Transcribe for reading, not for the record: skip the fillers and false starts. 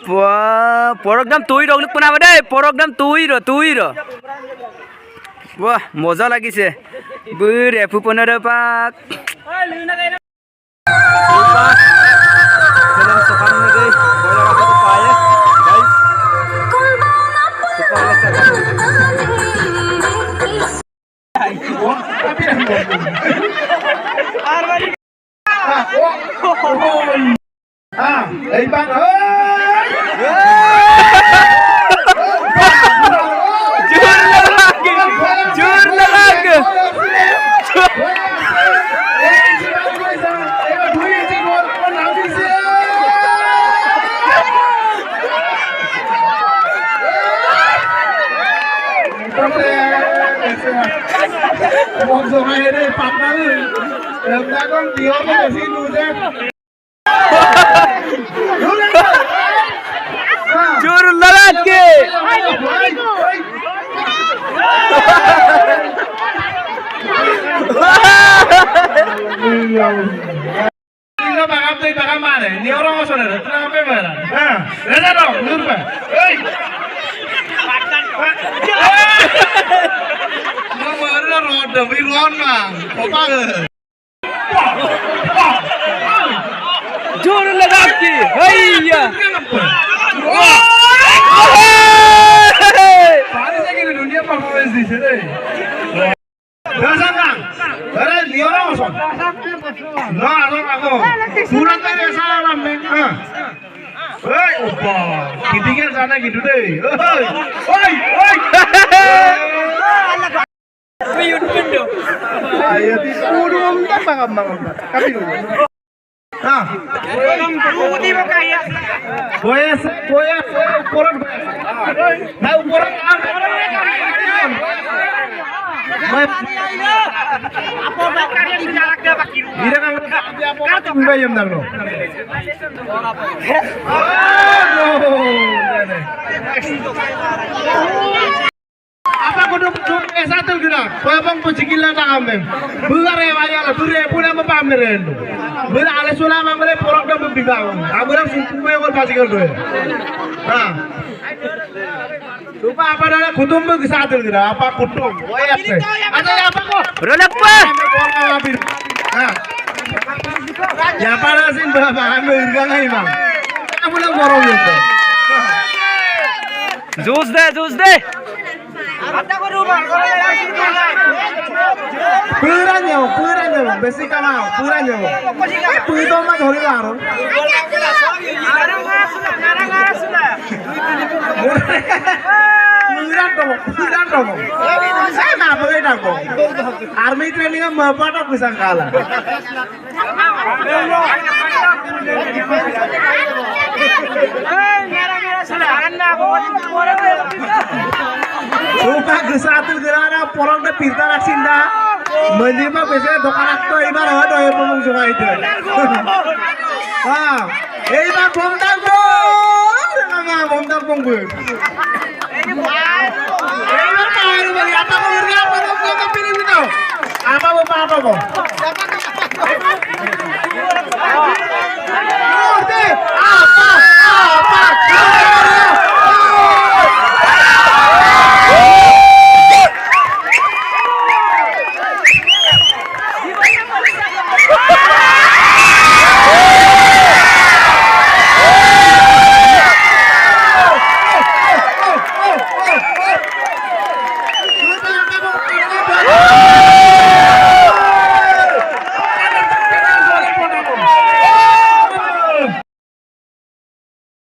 Wah, program তুই রগলুক পুনা দে program তুই র wah মজা লাগিছে বুর এফু পনের পাক এই বান Jur lalat ke Ini bakal tuh bakal mana? Ini orang asal ada, tenang apa mana? Reda dong, lupa. Mama ada roda, biruan mang, apa ke? Jur lalat ke, haiya. Paling saya kira dunia performance di sini. Dasar kang, ada dia orang asal. Nah, aku. Surat tadi salam nih. Hei, opa, kitingin sana gitu deh. Hei. Ayo di kudu bang. Kami dulu. Nah, kudu mau kaya. Boya, ukuran. Nah, ukuran apa bakar yang jarak dia pakai rumah. Dia kan kartu bayam dah lo. Apa kudu S1 guna? Babang pujikila tak ambil. Bure wajah lo, bure punya apa pameran lo. Bure ala sulam ambil program berbicara. Aburam sumpu yang kau pasikal tu. Nah. Lupa apa dah kutum berkisah guna? Apa kutum? Boyas ni. Ada apa kok? Rolapa. Nah. Ya pada sin berapa ambil urang ini bang. Kamu nak borong itu. Jus deh. Puran nyawa, besi kamau, puran nyawa. Puito mah dhori laro. Puran dong. Saya nggak boleh dong. Army training mah apa bisa kalah. Lupa gesatul gerana porong de pirta raksinda menima biasanya dokan akto ibar ada yang ngomong sungai itu. Ah, ibar bom tampung bu. Ibar tahu bagi apa kau apa pilih itu? Apa kok?